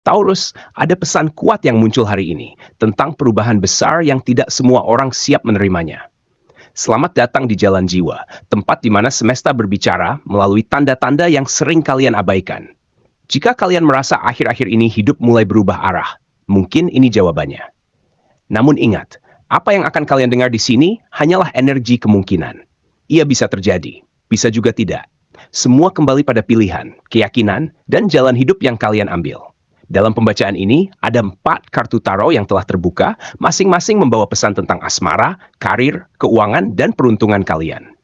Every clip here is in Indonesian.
Taurus, ada pesan kuat yang muncul hari ini tentang perubahan besar yang tidak semua orang siap menerimanya. Selamat datang di Jalan Jiwa, tempat di mana semesta berbicara melalui tanda-tanda yang sering kalian abaikan. Jika kalian merasa akhir-akhir ini hidup mulai berubah arah, mungkin ini jawabannya. Namun ingat, apa yang akan kalian dengar di sini hanyalah energi kemungkinan. Ia bisa terjadi, bisa juga tidak. Semua kembali pada pilihan, keyakinan, dan jalan hidup yang kalian ambil. Dalam pembacaan ini, ada 4 kartu tarot yang telah terbuka, masing-masing membawa pesan tentang asmara, karir, keuangan, dan peruntungan kalian.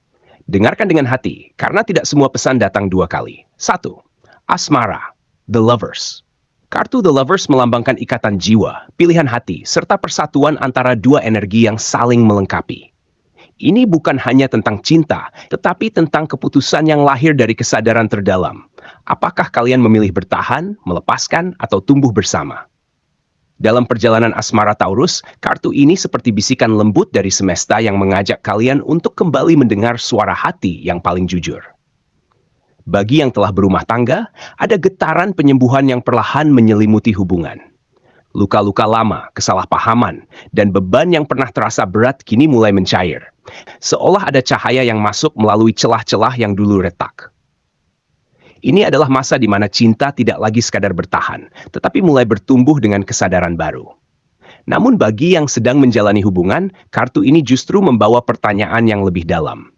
Dengarkan dengan hati, karena tidak semua pesan datang 2 kali. 1. Asmara, The Lovers. Kartu The Lovers melambangkan ikatan jiwa, pilihan hati, serta persatuan antara 2 energi yang saling melengkapi. Ini bukan hanya tentang cinta, tetapi tentang keputusan yang lahir dari kesadaran terdalam. Apakah kalian memilih bertahan, melepaskan, atau tumbuh bersama? Dalam perjalanan asmara Taurus, kartu ini seperti bisikan lembut dari semesta yang mengajak kalian untuk kembali mendengar suara hati yang paling jujur. Bagi yang telah berumah tangga, ada getaran penyembuhan yang perlahan menyelimuti hubungan. Luka-luka lama, kesalahpahaman, dan beban yang pernah terasa berat kini mulai mencair. Seolah ada cahaya yang masuk melalui celah-celah yang dulu retak. Ini adalah masa di mana cinta tidak lagi sekadar bertahan, tetapi mulai bertumbuh dengan kesadaran baru. Namun bagi yang sedang menjalani hubungan, kartu ini justru membawa pertanyaan yang lebih dalam.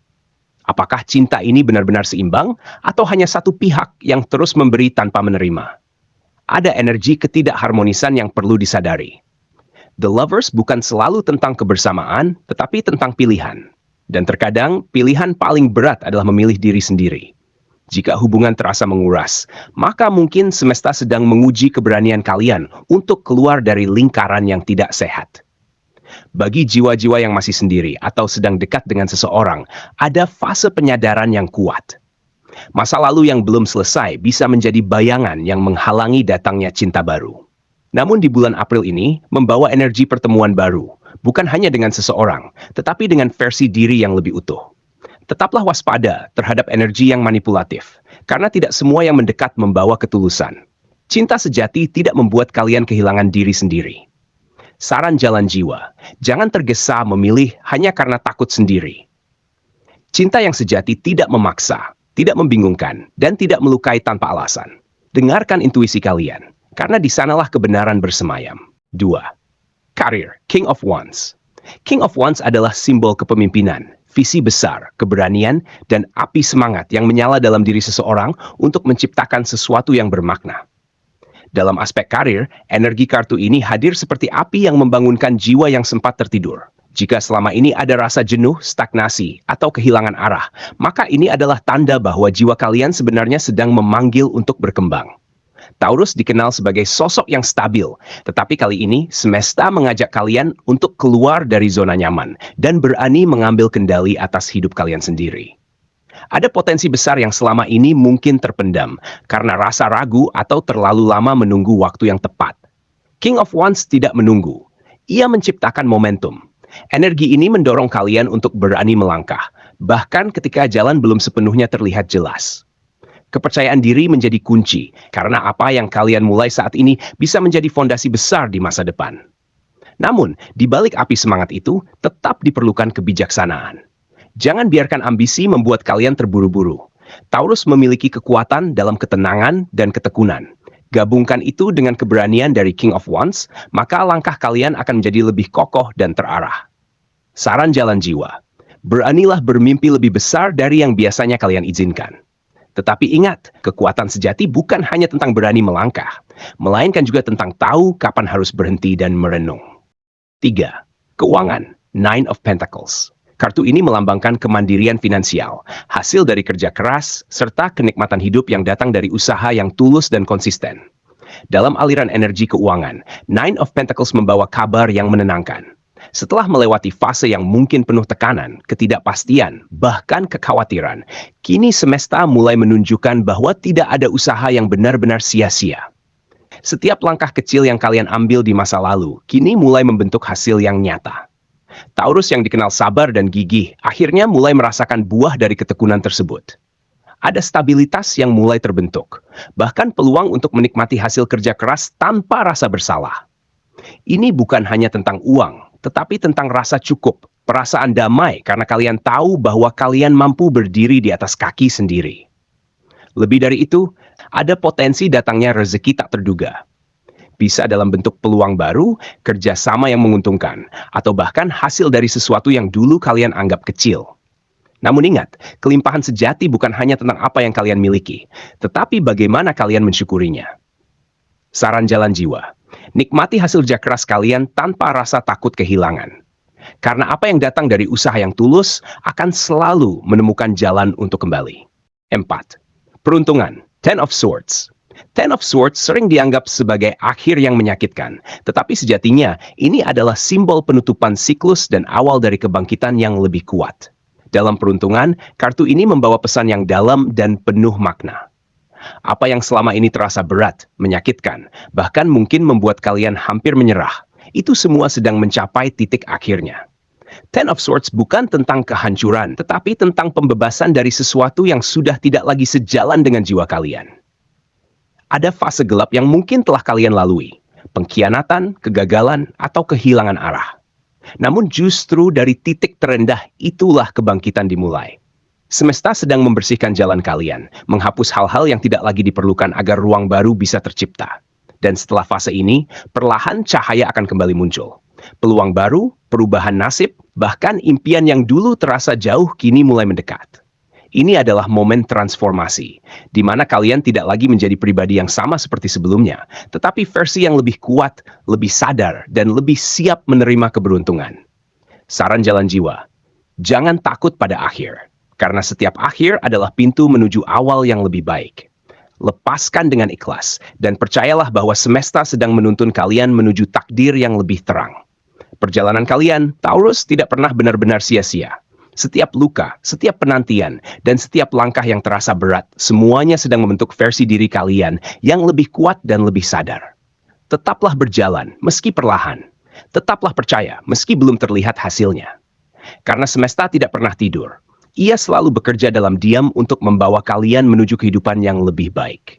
Apakah cinta ini benar-benar seimbang, atau hanya satu pihak yang terus memberi tanpa menerima? Ada energi ketidakharmonisan yang perlu disadari. The Lovers bukan selalu tentang kebersamaan, tetapi tentang pilihan. Dan terkadang, pilihan paling berat adalah memilih diri sendiri. Jika hubungan terasa menguras, maka mungkin semesta sedang menguji keberanian kalian untuk keluar dari lingkaran yang tidak sehat. Bagi jiwa-jiwa yang masih sendiri atau sedang dekat dengan seseorang, ada fase penyadaran yang kuat. Masa lalu yang belum selesai bisa menjadi bayangan yang menghalangi datangnya cinta baru. Namun di bulan April ini membawa energi pertemuan baru, bukan hanya dengan seseorang, tetapi dengan versi diri yang lebih utuh. Tetaplah waspada terhadap energi yang manipulatif, karena tidak semua yang mendekat membawa ketulusan. Cinta sejati tidak membuat kalian kehilangan diri sendiri. Saran Jalan Jiwa, jangan tergesa memilih hanya karena takut sendiri. Cinta yang sejati tidak memaksa, tidak membingungkan, dan tidak melukai tanpa alasan. Dengarkan intuisi kalian, karena di sanalah kebenaran bersemayam. 2. Karir, King of Wands. King of Wands adalah simbol kepemimpinan, visi besar, keberanian, dan api semangat yang menyala dalam diri seseorang untuk menciptakan sesuatu yang bermakna. Dalam aspek karir, energi kartu ini hadir seperti api yang membangunkan jiwa yang sempat tertidur. Jika selama ini ada rasa jenuh, stagnasi, atau kehilangan arah, maka ini adalah tanda bahwa jiwa kalian sebenarnya sedang memanggil untuk berkembang. Taurus dikenal sebagai sosok yang stabil, tetapi kali ini semesta mengajak kalian untuk keluar dari zona nyaman dan berani mengambil kendali atas hidup kalian sendiri. Ada potensi besar yang selama ini mungkin terpendam karena rasa ragu atau terlalu lama menunggu waktu yang tepat. King of Wands tidak menunggu. Ia menciptakan momentum. Energi ini mendorong kalian untuk berani melangkah, bahkan ketika jalan belum sepenuhnya terlihat jelas. Kepercayaan diri menjadi kunci, karena apa yang kalian mulai saat ini bisa menjadi fondasi besar di masa depan. Namun, di balik api semangat itu, tetap diperlukan kebijaksanaan. Jangan biarkan ambisi membuat kalian terburu-buru. Taurus memiliki kekuatan dalam ketenangan dan ketekunan. Gabungkan itu dengan keberanian dari King of Wands, maka langkah kalian akan menjadi lebih kokoh dan terarah. Saran Jalan Jiwa, beranilah bermimpi lebih besar dari yang biasanya kalian izinkan. Tetapi ingat, kekuatan sejati bukan hanya tentang berani melangkah, melainkan juga tentang tahu kapan harus berhenti dan merenung. 3. Keuangan, Nine of Pentacles. Kartu ini melambangkan kemandirian finansial, hasil dari kerja keras, serta kenikmatan hidup yang datang dari usaha yang tulus dan konsisten. Dalam aliran energi keuangan, Nine of Pentacles membawa kabar yang menenangkan. Setelah melewati fase yang mungkin penuh tekanan, ketidakpastian, bahkan kekhawatiran, kini semesta mulai menunjukkan bahwa tidak ada usaha yang benar-benar sia-sia. Setiap langkah kecil yang kalian ambil di masa lalu, kini mulai membentuk hasil yang nyata. Taurus yang dikenal sabar dan gigih, akhirnya mulai merasakan buah dari ketekunan tersebut. Ada stabilitas yang mulai terbentuk, bahkan peluang untuk menikmati hasil kerja keras tanpa rasa bersalah. Ini bukan hanya tentang uang, tetapi tentang rasa cukup, perasaan damai karena kalian tahu bahwa kalian mampu berdiri di atas kaki sendiri. Lebih dari itu, ada potensi datangnya rezeki tak terduga. Bisa dalam bentuk peluang baru, kerjasama yang menguntungkan, atau bahkan hasil dari sesuatu yang dulu kalian anggap kecil. Namun ingat, kelimpahan sejati bukan hanya tentang apa yang kalian miliki, tetapi bagaimana kalian mensyukurinya. Saran jalan jiwa, nikmati hasil kerja keras kalian tanpa rasa takut kehilangan. Karena apa yang datang dari usaha yang tulus akan selalu menemukan jalan untuk kembali. 4. Peruntungan, Ten of Swords. Ten of Swords sering dianggap sebagai akhir yang menyakitkan, tetapi sejatinya ini adalah simbol penutupan siklus dan awal dari kebangkitan yang lebih kuat. Dalam peruntungan, kartu ini membawa pesan yang dalam dan penuh makna. Apa yang selama ini terasa berat, menyakitkan, bahkan mungkin membuat kalian hampir menyerah, itu semua sedang mencapai titik akhirnya. Ten of Swords bukan tentang kehancuran, tetapi tentang pembebasan dari sesuatu yang sudah tidak lagi sejalan dengan jiwa kalian. Ada fase gelap yang mungkin telah kalian lalui, pengkhianatan, kegagalan, atau kehilangan arah. Namun justru dari titik terendah itulah kebangkitan dimulai. Semesta sedang membersihkan jalan kalian, menghapus hal-hal yang tidak lagi diperlukan agar ruang baru bisa tercipta. Dan setelah fase ini, perlahan cahaya akan kembali muncul. Peluang baru, perubahan nasib, bahkan impian yang dulu terasa jauh kini mulai mendekat. Ini adalah momen transformasi, di mana kalian tidak lagi menjadi pribadi yang sama seperti sebelumnya, tetapi versi yang lebih kuat, lebih sadar, dan lebih siap menerima keberuntungan. Saran jalan jiwa, jangan takut pada akhir, karena setiap akhir adalah pintu menuju awal yang lebih baik. Lepaskan dengan ikhlas, dan percayalah bahwa semesta sedang menuntun kalian menuju takdir yang lebih terang. Perjalanan kalian, Taurus, tidak pernah benar-benar sia-sia. Setiap luka, setiap penantian, dan setiap langkah yang terasa berat, semuanya sedang membentuk versi diri kalian yang lebih kuat dan lebih sadar. Tetaplah berjalan, meski perlahan. Tetaplah percaya, meski belum terlihat hasilnya. Karena semesta tidak pernah tidur. Ia selalu bekerja dalam diam untuk membawa kalian menuju kehidupan yang lebih baik.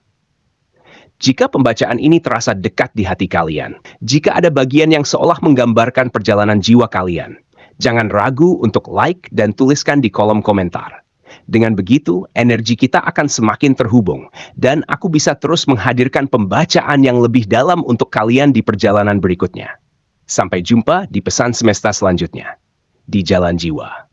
Jika pembacaan ini terasa dekat di hati kalian, jika ada bagian yang seolah menggambarkan perjalanan jiwa kalian, jangan ragu untuk like dan tuliskan di kolom komentar. Dengan begitu, energi kita akan semakin terhubung, dan aku bisa terus menghadirkan pembacaan yang lebih dalam untuk kalian di perjalanan berikutnya. Sampai jumpa di pesan semesta selanjutnya, di Jalan Jiwa.